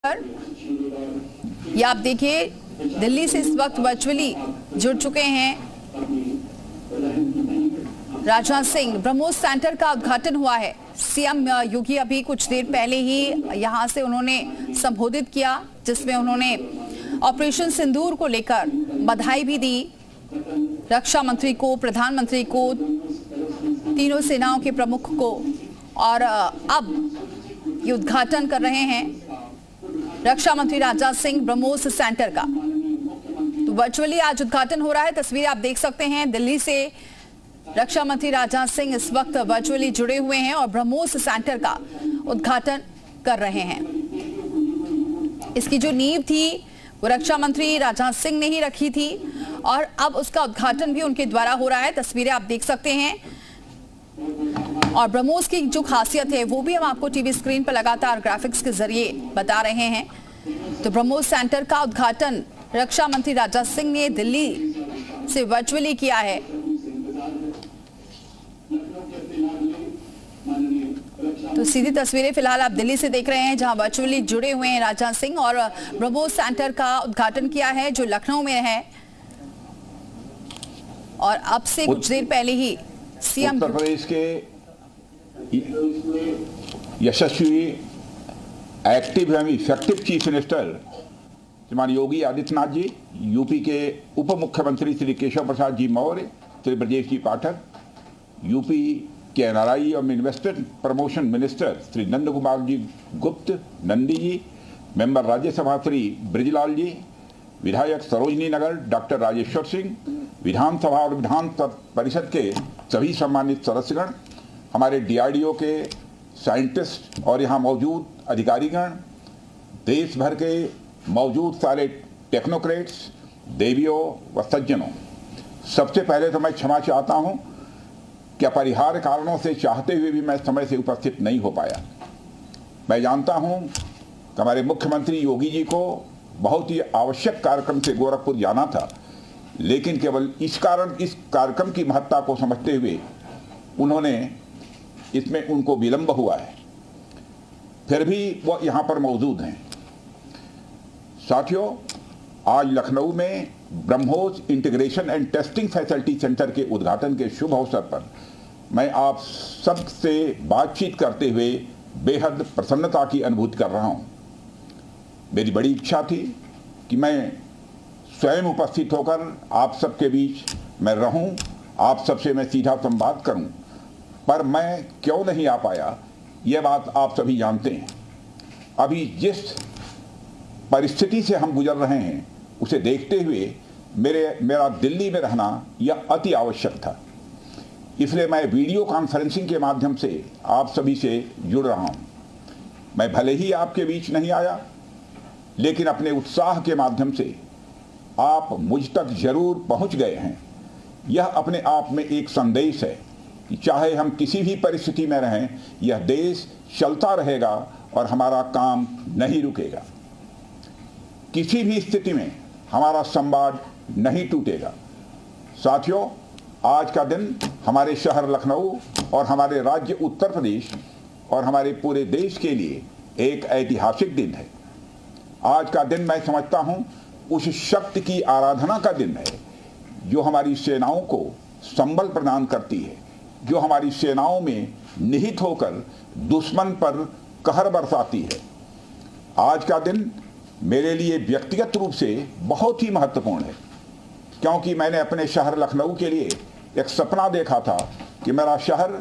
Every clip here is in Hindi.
ये आप देखिए, दिल्ली से इस वक्त वर्चुअली जुड़ चुके हैं राजनाथ सिंह। ब्रह्मोस सेंटर का उद्घाटन हुआ है। सीएम योगी अभी कुछ देर पहले ही यहां से उन्होंने संबोधित किया, जिसमें उन्होंने ऑपरेशन सिंदूर को लेकर बधाई भी दी। रक्षा मंत्री को, प्रधानमंत्री को, तीनों सेनाओं के प्रमुख को, और अब ये उद्घाटन कर रहे हैं रक्षा मंत्री राजनाथ सिंह ब्रह्मोस सेंटर का। तो वर्चुअली आज उद्घाटन हो रहा है। तस्वीर आप देख सकते हैं, दिल्ली से रक्षा मंत्री राजनाथ सिंह इस वक्त वर्चुअली जुड़े हुए हैं और ब्रह्मोस सेंटर का उद्घाटन कर रहे हैं। इसकी जो नींव थी वो रक्षा मंत्री राजनाथ सिंह ने ही रखी थी और अब उसका उद्घाटन भी उनके द्वारा हो रहा है। तस्वीरें आप देख सकते हैं और ब्रह्मोस की जो खासियत है वो भी हम आपको टीवी स्क्रीन पर लगातार ग्राफिक्स के जरिए बता रहे हैं। तो ब्रह्मोस सेंटर का उद्घाटन रक्षा मंत्री राजनाथ सिंह ने दिल्ली से वर्चुअली किया है। तो सीधी तस्वीरें फिलहाल आप दिल्ली से देख रहे हैं, जहां वर्चुअली जुड़े हुए हैं राजनाथ सिंह और ब्रह्मोस सेंटर का उद्घाटन किया है जो लखनऊ में है। और अब से कुछ देर पहले ही सीएम उत्तर प्रदेश के यशस्वी, एक्टिव एवं इफेक्टिव चीफ मिनिस्टर श्रीमान योगी आदित्यनाथ जी, यूपी के उप मुख्यमंत्री श्री केशव प्रसाद जी मौर्य, श्री ब्रजेश जी पाठक, यूपी के एनआरआई और investment promotion minister Shri Nand Kumar ji गुप्त नंदी जी, मेंबर राज्यसभा श्री ब्रिजलाल जी, विधायक सरोजनी नगर डॉक्टर राजेश्वर सिंह, विधानसभा और विधान परिषद के सभी सम्मानित सदस्यगण, हमारे डीआरडीओ के साइंटिस्ट और यहाँ मौजूद अधिकारीगण, देश भर के मौजूद सारे टेक्नोक्रेट्स, देवियों व सज्जनों, सबसे पहले तो मैं क्षमा चाहता हूँ कि अपरिहार्य कारणों से चाहते हुए भी मैं समय से उपस्थित नहीं हो पाया। मैं जानता हूँ कि हमारे मुख्यमंत्री योगी जी को बहुत ही आवश्यक कार्यक्रम से गोरखपुर जाना था, लेकिन केवल इस कार्यक्रम की महत्ता को समझते हुए इसमें उनको विलंब हुआ है, फिर भी वो यहाँ पर मौजूद हैं। साथियों, आज लखनऊ में BrahMos integration and testing facility centre के उद्घाटन के शुभ अवसर पर मैं आप सब से बातचीत करते हुए बेहद प्रसन्नता की अनुभूति कर रहा हूँ। मेरी बड़ी इच्छा थी कि मैं स्वयं उपस्थित होकर आप सबके बीच मैं रहूं, आप सबसे मैं सीधा संवाद करूं, पर मैं क्यों नहीं आ पाया यह बात आप सभी जानते हैं। अभी जिस परिस्थिति से हम गुजर रहे हैं उसे देखते हुए मेरा दिल्ली में रहना यह अति आवश्यक था। इसलिए मैं वीडियो कॉन्फ्रेंसिंग के माध्यम से आप सभी से जुड़ रहा हूं। मैं भले ही आपके बीच नहीं आया, लेकिन अपने उत्साह के माध्यम से आप मुझ तक जरूर पहुंच गए हैं। यह अपने आप में एक संदेश है कि चाहे हम किसी भी परिस्थिति में रहें, यह देश चलता रहेगा और हमारा काम नहीं रुकेगा। किसी भी स्थिति में हमारा संवाद नहीं टूटेगा। साथियों, आज का दिन हमारे शहर लखनऊ और हमारे राज्य उत्तर प्रदेश और हमारे पूरे देश के लिए एक ऐतिहासिक दिन है। आज का दिन मैं समझता हूं उस शक्ति की आराधना का दिन है जो हमारी सेनाओं को संबल प्रदान करती है, जो हमारी सेनाओं में निहित होकर दुश्मन पर कहर बरसाती है। आज का दिन मेरे लिए व्यक्तिगत रूप से बहुत ही महत्वपूर्ण है, क्योंकि मैंने अपने शहर लखनऊ के लिए एक सपना देखा था कि मेरा शहर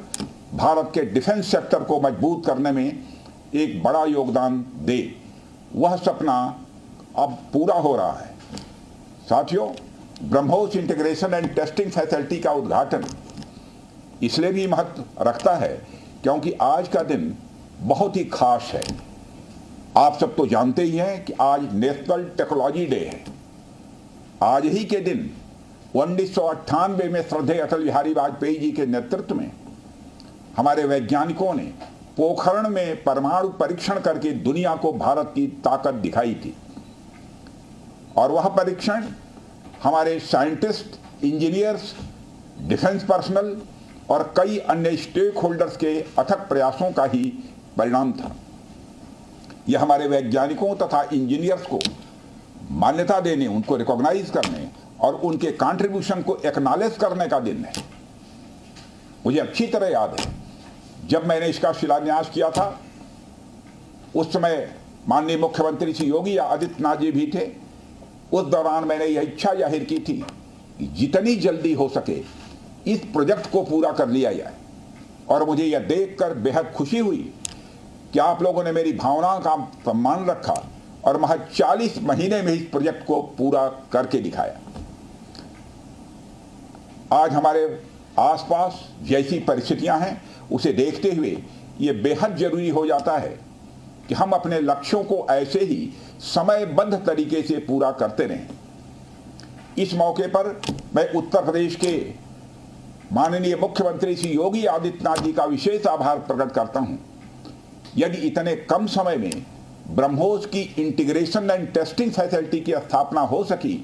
भारत के डिफेंस सेक्टर को मजबूत करने में एक बड़ा योगदान दे। वह सपना अब पूरा हो रहा है। साथियों, BrahMos integration and testing facility का उद्घाटन इसलिए भी महत्व रखता है क्योंकि आज का दिन बहुत ही खास है। आप सब तो जानते ही हैं कि आज नेशनल टेक्नोलॉजी डे है। आज ही के दिन 1998 में श्रद्धेय अटल बिहारी वाजपेयी जी के नेतृत्व में हमारे वैज्ञानिकों ने पोखरण में परमाणु परीक्षण करके दुनिया को भारत की ताकत दिखाई थी। और वह परीक्षण हमारे साइंटिस्ट, इंजीनियर्स, डिफेंस पर्सनल और कई अन्य स्टेक होल्डर्स के अथक प्रयासों का ही परिणाम था। यह हमारे वैज्ञानिकों तथा इंजीनियर्स को मान्यता देने, उनको रिकॉग्नाइज करने और उनके कंट्रीब्यूशन को एक्नॉलेज करने का दिन है। मुझे अच्छी तरह याद है जब मैंने इसका शिलान्यास किया था, उस समय माननीय मुख्यमंत्री श्री योगी आदित्यनाथ जी भी थे। उस दौरान मैंने यह इच्छा जाहिर की थी कि जितनी जल्दी हो सके इस प्रोजेक्ट को पूरा कर लिया जाए, और मुझे यह देखकर बेहद खुशी हुई कि आप लोगों ने मेरी भावनाओं का सम्मान रखा और महज 40 महीने में इस प्रोजेक्ट को पूरा करके दिखाया। आज हमारे आसपास जैसी परिस्थितियां हैं, उसे देखते हुए ये बेहद जरूरी हो जाता है कि हम अपने लक्ष्यों को ऐसे ही समयबद्ध तरीके से पूरा करते रहें। इस मौके पर मैं उत्तर प्रदेश के माननीय मुख्यमंत्री श्री योगी आदित्यनाथ जी का विशेष आभार प्रकट करता हूं। यदि इतने कम समय में ब्रह्मोस की इंटीग्रेशन एंड टेस्टिंग फैसिलिटी की स्थापना हो सकी,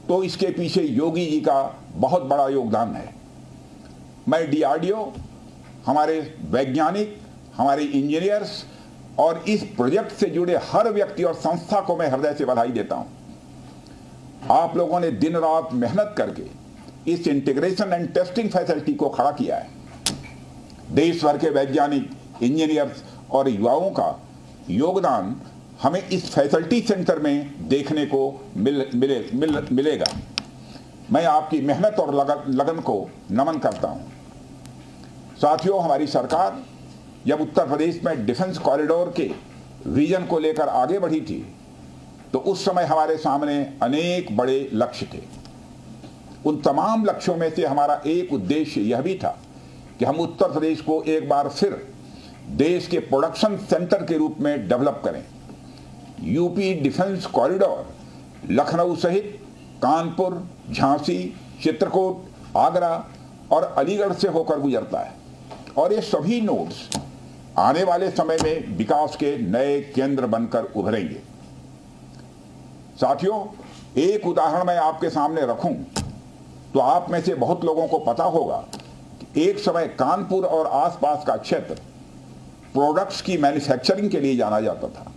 तो इसके पीछे योगी जी का बहुत बड़ा योगदान है। मैं डीआरडीओ, हमारे वैज्ञानिक, हमारे इंजीनियर्स और इस प्रोजेक्ट से जुड़े हर व्यक्ति और संस्था को मैं हृदय से बधाई देता हूं। आप लोगों ने दिन रात मेहनत करके इस इंटीग्रेशन एंड टेस्टिंग फैसिलिटी को खड़ा किया है। देश भर के वैज्ञानिक, इंजीनियर्स और युवाओं का योगदान हमें इस फैसिलिटी सेंटर में देखने को मिलेगा। मैं आपकी मेहनत और लगन को नमन करता हूं। साथियों, हमारी सरकार जब उत्तर प्रदेश में डिफेंस कॉरिडोर के विजन को लेकर आगे बढ़ी थी, तो उस समय हमारे सामने अनेक बड़े लक्ष्य थे। उन तमाम लक्ष्यों में से हमारा एक उद्देश्य यह भी था कि हम उत्तर प्रदेश को एक बार फिर देश के प्रोडक्शन सेंटर के रूप में डेवलप करें। यूपी डिफेंस कॉरिडोर लखनऊ सहित कानपुर, झांसी, चित्रकूट, आगरा और अलीगढ़ से होकर गुजरता है, और ये सभी नोड्स आने वाले समय में विकास के नए केंद्र बनकर उभरेंगे। साथियों, एक उदाहरण मैं आपके सामने रखूं तो आप में से बहुत लोगों को पता होगा कि एक समय कानपुर और आसपास का क्षेत्र प्रोडक्ट्स की मैन्युफैक्चरिंग के लिए जाना जाता था।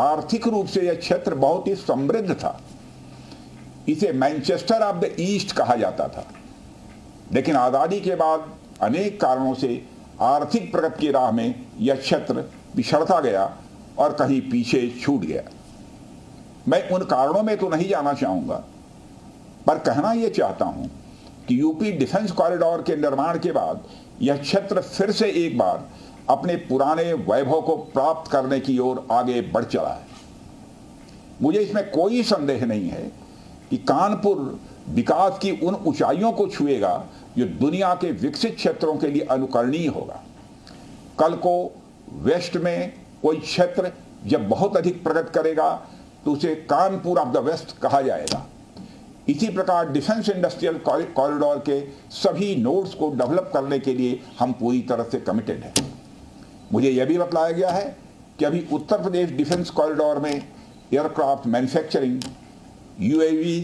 आर्थिक रूप से यह क्षेत्र बहुत ही समृद्ध था। इसे मैनचेस्टर ऑफ द ईस्ट कहा जाता था। लेकिन आज़ादी के बाद अनेक कारणों से आर्थिक प्रगति की राह में यह क्षेत्र पिछड़ता गया और कहीं पीछे छूट गया। मैं उन कारणों में तो नहीं जाना चाहूँगा, पर कहना यह चाहता हूँ कि यूपी डिफेंस कॉरिडोर के निर्माण के बाद यह क्षेत्र फिर से एक बार अपने पुराने वैभव को प्राप्त करने की ओर आगे बढ़ चला है। मुझे इसमें कोई संदेह नहीं है कि कानपुर विकास की उन ऊंचाइयों को छुएगा जो दुनिया के विकसित क्षेत्रों के लिए अनुकरणीय होगा। कल को वेस्ट में कोई क्षेत्र जब बहुत अधिक प्रगति करेगा तो उसे कानपुर ऑफ द वेस्ट कहा जाएगा। इसी प्रकार डिफेंस इंडस्ट्रियल कॉरिडोर के सभी नोड्स को डेवलप करने के लिए हम पूरी तरह से कमिटेड हैं। मुझे यह भी बताया गया है कि अभी उत्तर प्रदेश डिफेंस कॉरिडोर में aircraft manufacturing, UAV,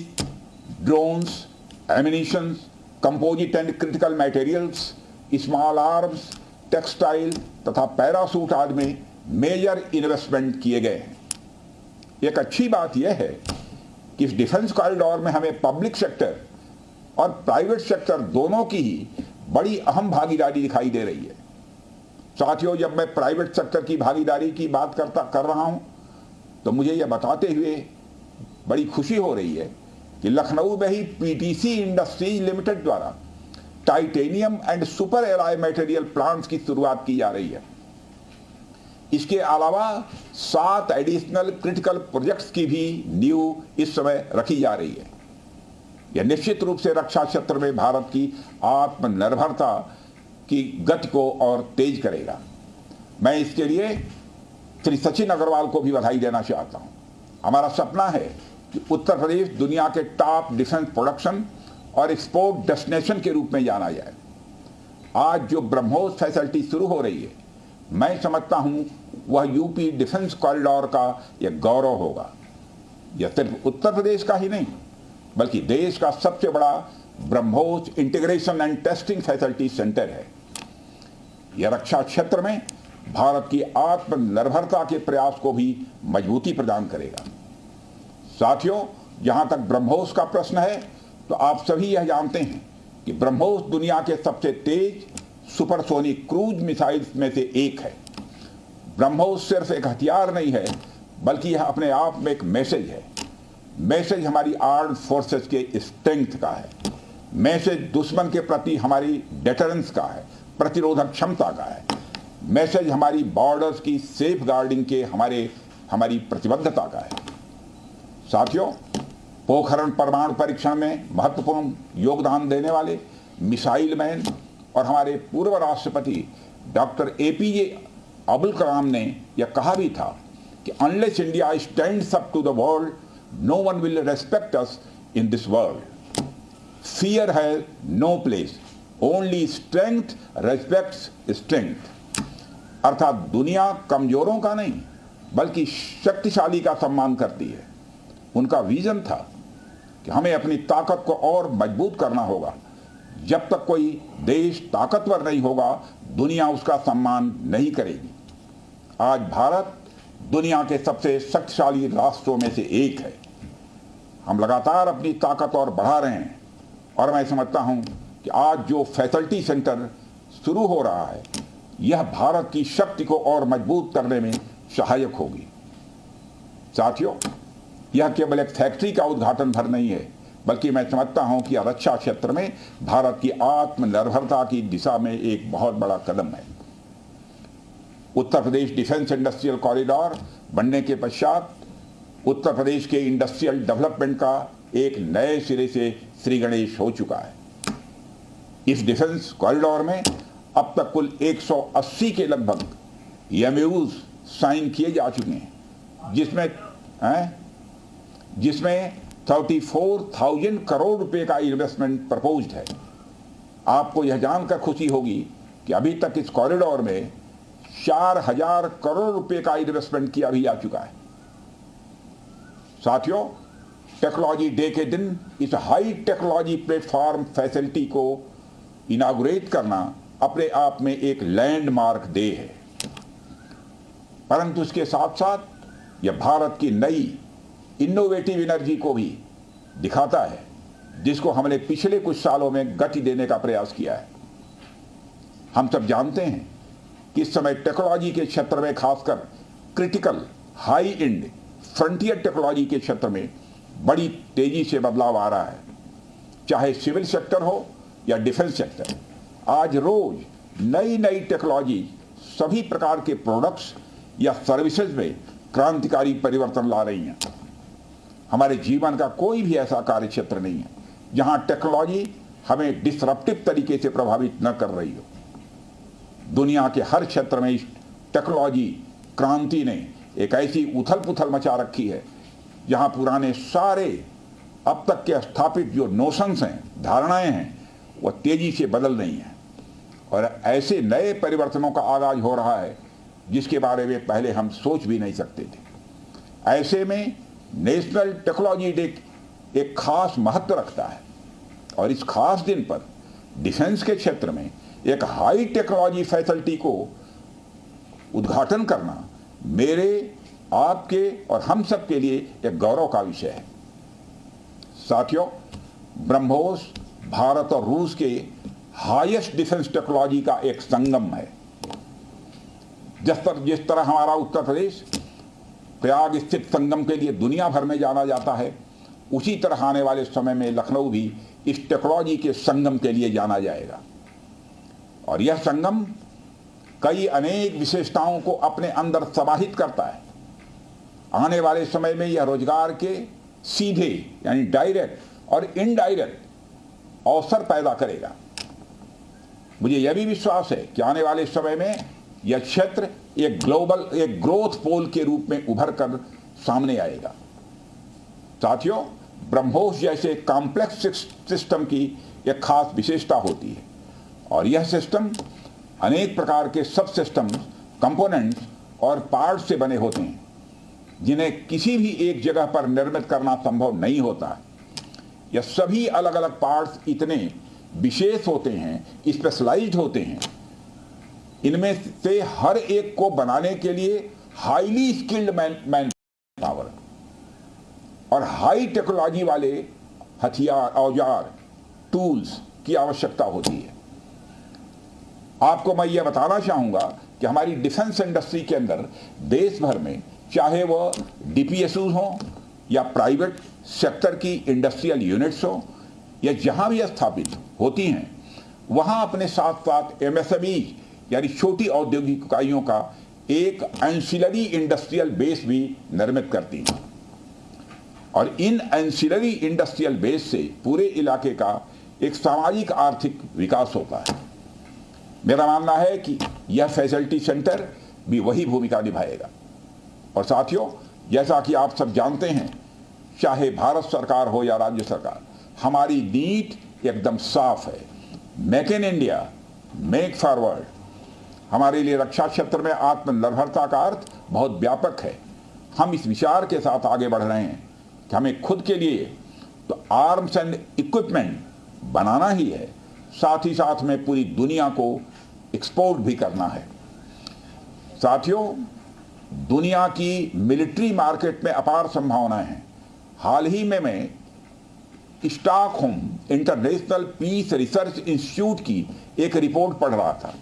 drones, ammunitions, composite and critical materials, small arms, textile तथा पैरासूट आदि में मेजर इन्वेस्टमेंट किए गए हैं। एक अच्छी बात यह है कि इस डिफेंस कॉरिडोर में हमें पब्लिक सेक्टर और प्राइवेट सेक्टर दोनों की ही बड़ी अहम भागीदारी दिखाई दे रही है। साथियों, जब मैं प्राइवेट सेक्टर की भागीदारी की बात कर रहा हूं तो मुझे यह बताते हुए बड़ी खुशी हो रही है कि लखनऊ में ही पीटीसी इंडस्ट्रीज लिमिटेड द्वारा titanium and super alloy material plants की शुरुआत की जा रही है। इसके अलावा 7 एडिशनल क्रिटिकल प्रोजेक्ट्स की भी नींव इस समय रखी जा रही है। यह निश्चित रूप से रक्षा क्षेत्र में भारत की आत्मनिर्भरता की गति को और तेज करेगा। मैं इसके लिए श्री सचिन अग्रवाल को भी बधाई देना चाहता हूं। हमारा सपना है कि उत्तर प्रदेश दुनिया के टॉप डिफेंस प्रोडक्शन और एक्सपोर्ट डेस्टिनेशन के रूप में जाना जाए। आज जो ब्रह्मोस फैसिलिटी शुरू हो रही है, मैं समझता हूं वह यूपी डिफेंस कॉरिडोर का यह गौरव होगा। यह सिर्फ उत्तर प्रदेश का ही नहीं बल्कि देश का सबसे बड़ा BrahMos integration and testing facility centre है। यह रक्षा क्षेत्र में भारत की आत्मनिर्भरता के प्रयास को भी मजबूती प्रदान करेगा। साथियों, जहां तक ब्रह्मोस का प्रश्न है तो आप सभी यह जानते हैं कि ब्रह्मोस दुनिया के सबसे तेज सुपरसोनिक क्रूज मिसाइल्स में से एक है। ब्रह्मोस सिर्फ एक हथियार नहीं है, बल्कि यह अपने आप में एक मैसेज है। मैसेज हमारी आर्म्ड फोर्सेस के स्ट्रेंथ का है। मैसेज दुश्मन के प्रति हमारी डेटरेंस का है, प्रतिरोधक क्षमता का है। मैसेज हमारी बॉर्डर्स की सेफ गार्डिंग के हमारी प्रतिबद्धता का है। साथियों, पोखरण परमाणु परीक्षण में महत्वपूर्ण योगदान देने वाले मिसाइल मैन और हमारे पूर्व राष्ट्रपति डॉक्टर APJ अब्दुल कलाम ने यह कहा भी था कि unless India stands up to the world, no one will respect us in this world. Fear has no place, only strength respects strength. अर्थात दुनिया कमजोरों का नहीं बल्कि शक्तिशाली का सम्मान करती है। उनका विजन था कि हमें अपनी ताकत को और मजबूत करना होगा। जब तक कोई देश ताकतवर नहीं होगा, दुनिया उसका सम्मान नहीं करेगी। आज भारत दुनिया के सबसे शक्तिशाली राष्ट्रों में से एक है। हम लगातार अपनी ताकत और बढ़ा रहे हैं और मैं समझता हूं कि आज जो फैसिलिटी सेंटर शुरू हो रहा है, यह भारत की शक्ति को और मजबूत करने में सहायक होगी। साथियों, यह केवल एक फैक्ट्री का उद्घाटन भर नहीं है, बल्कि मैं समझता हूं कि रक्षा क्षेत्र में भारत की आत्मनिर्भरता की दिशा में एक बहुत बड़ा कदम है। उत्तर प्रदेश डिफेंस इंडस्ट्रियल कॉरिडोर बनने के पश्चात उत्तर प्रदेश के इंडस्ट्रियल डेवलपमेंट का एक नए सिरे से श्री गणेश हो चुका है। इस डिफेंस कॉरिडोर में अब तक कुल 180 के लगभग MOUs साइन किए जा चुके हैं, जिसमें 34,000 करोड़ रुपए का इन्वेस्टमेंट प्रपोज्ड है। आपको यह जानकर खुशी होगी कि अभी तक इस कॉरिडोर में 4,000 करोड़ रुपए का इन्वेस्टमेंट किया भी जा चुका है। साथियों, टेक्नोलॉजी डे के दिन इस हाई टेक्नोलॉजी प्लेटफॉर्म फैसिलिटी को इनागुरेट करना अपने आप में एक लैंडमार्क डे है, परंतु इसके साथ साथ यह भारत की नई इनोवेटिव एनर्जी को भी दिखाता है, जिसको हमने पिछले कुछ सालों में गति देने का प्रयास किया है। हम सब जानते हैं कि इस समय टेक्नोलॉजी के क्षेत्र में, खासकर critical high and frontier technology के क्षेत्र में बड़ी तेजी से बदलाव आ रहा है। चाहे सिविल सेक्टर हो या डिफेंस सेक्टर, आज रोज नई नई टेक्नोलॉजी सभी प्रकार के प्रोडक्ट्स या सर्विसेज में क्रांतिकारी परिवर्तन ला रही हैं। हमारे जीवन का कोई भी ऐसा कार्य क्षेत्र नहीं है जहां टेक्नोलॉजी हमें डिसरप्टिव तरीके से प्रभावित न कर रही हो। दुनिया के हर क्षेत्र में इस टेक्नोलॉजी क्रांति ने एक ऐसी उथल पुथल मचा रखी है जहां पुराने सारे अब तक के स्थापित जो नोशंस हैं, धारणाएं हैं, वह तेजी से बदल रही हैं और ऐसे नए परिवर्तनों का आगाज हो रहा है जिसके बारे में पहले हम सोच भी नहीं सकते थे। ऐसे में नेशनल टेक्नोलॉजी डे एक खास महत्व रखता है और इस खास दिन पर डिफेंस के क्षेत्र में एक हाई टेक्नोलॉजी फैसिलिटी को उद्घाटन करना मेरे, आपके और हम सब के लिए एक गौरव का विषय है। साथियों, ब्रह्मोस भारत और रूस के हाईएस्ट डिफेंस टेक्नोलॉजी का एक संगम है। जिस तरह हमारा उत्तर प्रदेश प्रयाग स्थित संगम के लिए दुनिया भर में जाना जाता है, उसी तरह आने वाले समय में लखनऊ भी इस टेक्नोलॉजी के संगम के लिए जाना जाएगा और यह संगम कई अनेक विशेषताओं को अपने अंदर समाहित करता है। आने वाले समय में यह रोजगार के सीधे यानी डायरेक्ट और इनडायरेक्ट अवसर पैदा करेगा। मुझे यह भी विश्वास है कि आने वाले समय में यह क्षेत्र एक ग्रोथ पोल के रूप में उभर कर सामने आएगा। साथियों, ब्रह्मोस जैसे कॉम्प्लेक्स सिस्टम की एक खास विशेषता होती है और यह सिस्टम अनेक प्रकार के सब सिस्टम, कंपोनेंट्स और पार्ट्स से बने होते हैं जिन्हें किसी भी एक जगह पर निर्मित करना संभव नहीं होता है। यह सभी अलग अलग पार्ट्स इतने विशेष होते हैं, स्पेशलाइज्ड होते हैं इनमें से हर एक को बनाने के लिए हाईली स्किल्ड मैन पावर और हाई टेक्नोलॉजी वाले हथियार, औजार, टूल्स की आवश्यकता होती है। आपको मैं यह बताना चाहूंगा कि हमारी डिफेंस इंडस्ट्री के अंदर देश भर में, चाहे वह डीपीएसयू हो या प्राइवेट सेक्टर की इंडस्ट्रियल यूनिट्स हो या जहां भी स्थापित होती हैं, वहां अपने साथ साथ एमएसएमई यानी छोटी औद्योगिक इकाइयों का एक एंसिलरी इंडस्ट्रियल बेस भी निर्मित करती हैं और इन एंसिलरी इंडस्ट्रियल बेस से पूरे इलाके का एक सामाजिक आर्थिक विकास होता है। मेरा मानना है कि यह फैसिलिटी सेंटर भी वही भूमिका निभाएगा। और साथियों, जैसा कि आप सब जानते हैं, चाहे भारत सरकार हो या राज्य सरकार, हमारी नीति एकदम साफ है। Make in India, make forward. हमारे लिए रक्षा क्षेत्र में आत्मनिर्भरता का अर्थ बहुत व्यापक है। हम इस विचार के साथ आगे बढ़ रहे हैं कि हमें खुद के लिए तो आर्म्स एंड इक्विपमेंट बनाना ही है, साथ ही साथ में पूरी दुनिया को एक्सपोर्ट भी करना है। साथियों, दुनिया की मिलिट्री मार्केट में अपार संभावनाएं हैं। हाल ही में मैं Stockholm International Peace Research Institute की एक रिपोर्ट पढ़ रहा था।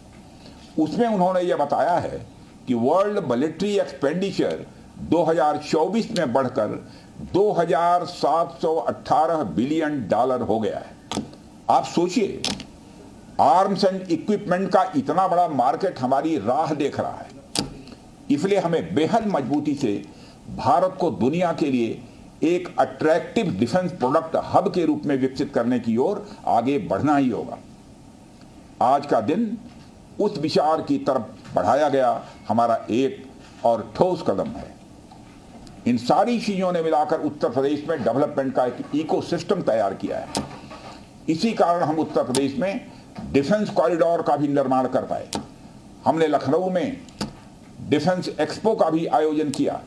उसमें उन्होंने यह बताया है कि वर्ल्ड मिलिट्री एक्सपेंडिचर 2024 में बढ़कर $2,718 बिलियन हो गया है। आप सोचिए, आर्म्स एंड इक्विपमेंट का इतना बड़ा मार्केट हमारी राह देख रहा है। इसलिए हमें बेहद मजबूती से भारत को दुनिया के लिए एक अट्रैक्टिव डिफेंस प्रोडक्ट हब के रूप में विकसित करने की ओर आगे बढ़ना ही होगा। आज का दिन उस विचार की तरफ बढ़ाया गया हमारा एक और ठोस कदम है। इन सारी चीजों ने मिलाकर उत्तर प्रदेश में डेवलपमेंट का एक इकोसिस्टम तैयार किया है। इसी कारण हम उत्तर प्रदेश में डिफेंस कॉरिडोर का भी निर्माण कर पाए। हमने लखनऊ में डिफेंस एक्सपो का भी आयोजन किया।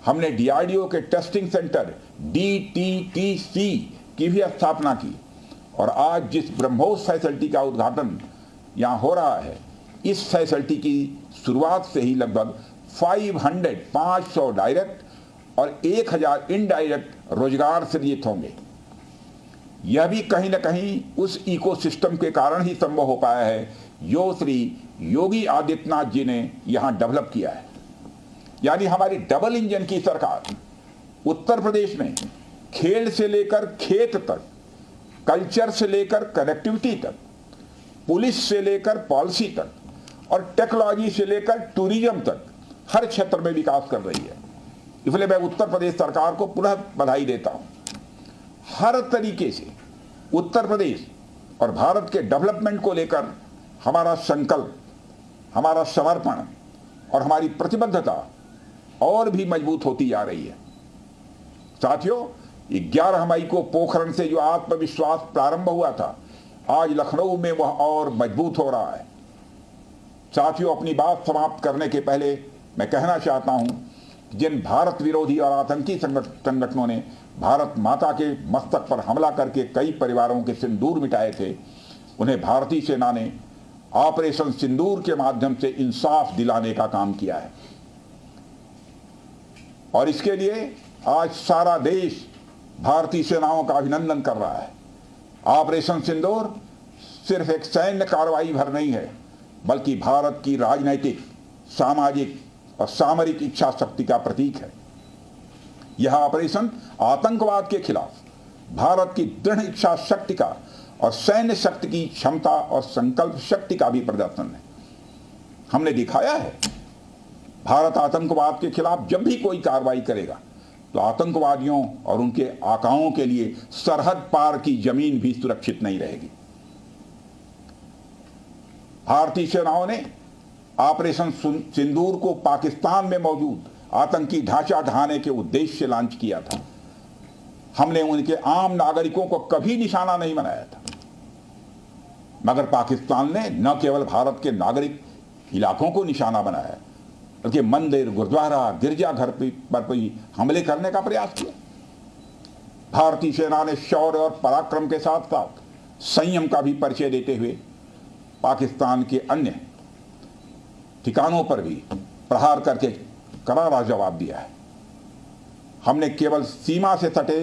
हमने डीआरडीओ के टेस्टिंग सेंटर DTTC की भी स्थापना की और आज जिस ब्रह्मोस फैसिलिटी का उद्घाटन यहाँ हो रहा है, इस फैसिलिटी की शुरुआत से ही लगभग 500 डायरेक्ट और 1000 इनडायरेक्ट रोजगार सृजित होंगे। यह भी कहीं न कहीं उस इकोसिस्टम के कारण ही संभव हो पाया है जो श्री योगी आदित्यनाथ जी ने यहां डेवलप किया है। यानी हमारी डबल इंजन की सरकार उत्तर प्रदेश में खेल से लेकर खेत तक, कल्चर से लेकर कनेक्टिविटी तक, पुलिस से लेकर पॉलिसी तक और टेक्नोलॉजी से लेकर टूरिज्म तक हर क्षेत्र में विकास कर रही है। इसलिए मैं उत्तर प्रदेश सरकार को पुनः बधाई देता हूं। हर तरीके से उत्तर प्रदेश और भारत के डेवलपमेंट को लेकर हमारा संकल्प, हमारा समर्पण और हमारी प्रतिबद्धता और भी मजबूत होती जा रही है। साथियों, 11 मई को पोखरण से जो आत्मविश्वास प्रारंभ हुआ था, आज लखनऊ में वह और मजबूत हो रहा है। साथियों, अपनी बात समाप्त करने के पहले मैं कहना चाहता हूं, जिन भारत विरोधी और आतंकी संगठनों ने भारत माता के मस्तक पर हमला करके कई परिवारों के सिंदूर मिटाए थे, उन्हें भारतीय सेना ने ऑपरेशन सिंदूर के माध्यम से इंसाफ दिलाने का काम किया है और इसके लिए आज सारा देश भारतीय सेनाओं का अभिनंदन कर रहा है। ऑपरेशन सिंदूर सिर्फ एक सैन्य कार्रवाई भर नहीं है, बल्कि भारत की राजनैतिक, सामाजिक और सामरिक इच्छा शक्ति का प्रतीक है। यह ऑपरेशन आतंकवाद के खिलाफ भारत की दृढ़ इच्छा शक्ति का और सैन्य शक्ति की क्षमता और संकल्प शक्ति का भी प्रदर्शन है। हमने दिखाया है, भारत आतंकवाद के खिलाफ जब भी कोई कार्रवाई करेगा तो आतंकवादियों और उनके आकाओं के लिए सरहद पार की जमीन भी सुरक्षित नहीं रहेगी। भारतीय सेनाओं ने ऑपरेशन सिंदूर को पाकिस्तान में मौजूद आतंकी ढांचा ढहाने के उद्देश्य से लॉन्च किया था। हमने उनके आम नागरिकों को कभी निशाना नहीं बनाया था, मगर पाकिस्तान ने न केवल भारत के नागरिक इलाकों को निशाना बनाया, बल्कि मंदिर, गुरुद्वारा, गिरजाघर पर भी हमले करने का प्रयास किया। भारतीय सेना ने शौर्य और पराक्रम के साथ साथ संयम का भी परिचय देते हुए पाकिस्तान के अन्य ठिकानों पर भी प्रहार करके करारा जवाब दिया है। हमने केवल सीमा से सटे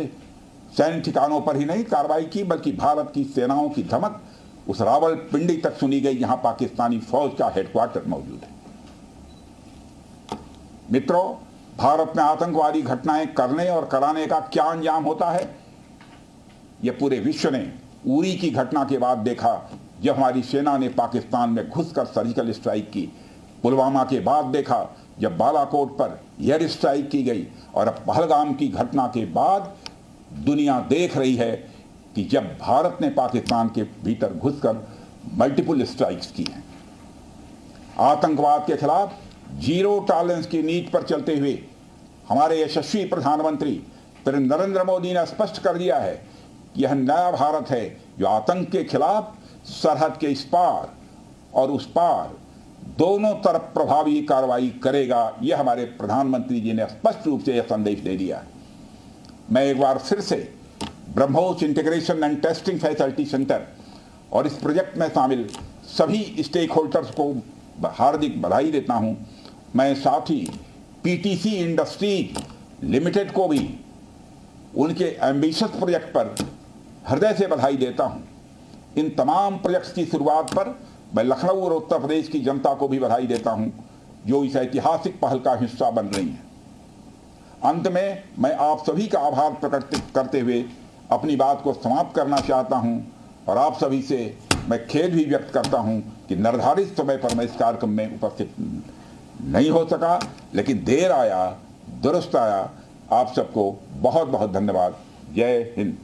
सैन्य ठिकानों पर ही नहीं कार्रवाई की, बल्कि भारत की सेनाओं की धमक उस रावलपिंडी तक सुनी गई जहां पाकिस्तानी फौज का हेडक्वार्टर मौजूद है। मित्रों, भारत में आतंकवादी घटनाएं करने और कराने का क्या अंजाम होता है, यह पूरे विश्व ने उरी की घटना के बाद देखा, जब हमारी सेना ने पाकिस्तान में घुसकर सर्जिकल स्ट्राइक की। पुलवामा के बाद देखा जब बालाकोट पर एयर स्ट्राइक की गई, और अब पहलगाम की घटना के बाद दुनिया देख रही है कि जब भारत ने पाकिस्तान के भीतर घुसकर मल्टीपल स्ट्राइक्स की हैं। आतंकवाद के खिलाफ जीरो टॉलरेंस की नीति पर चलते हुए हमारे यशस्वी प्रधानमंत्री नरेंद्र मोदी ने स्पष्ट कर दिया है कि यह नया भारत है जो आतंक के खिलाफ सरहद के इस पार और उस पार दोनों तरफ प्रभावी कार्रवाई करेगा। यह हमारे प्रधानमंत्री जी ने स्पष्ट रूप से यह संदेश दे दिया। मैं एक बार फिर से BrahMos integration and testing facility centre और इस प्रोजेक्ट में शामिल सभी स्टेक होल्डर्स को हार्दिक बधाई देता हूं। मैं साथ ही पीटीसी इंडस्ट्रीज लिमिटेड को भी उनके एम्बिशियस प्रोजेक्ट पर हृदय से बधाई देता हूं। इन तमाम प्रोजेक्ट्स की शुरुआत पर मैं लखनऊ और उत्तर प्रदेश की जनता को भी बधाई देता हूं, जो इस ऐतिहासिक पहल का हिस्सा बन रही हैं। अंत में मैं आप सभी का आभार प्रकट करते हुए अपनी बात को समाप्त करना चाहता हूं, और आप सभी से मैं खेद भी व्यक्त करता हूं कि निर्धारित समय पर मैं इस कार्यक्रम में उपस्थित नहीं हो सका, लेकिन देर आया दुरुस्त आया। आप सबको बहुत बहुत धन्यवाद। जय हिंद।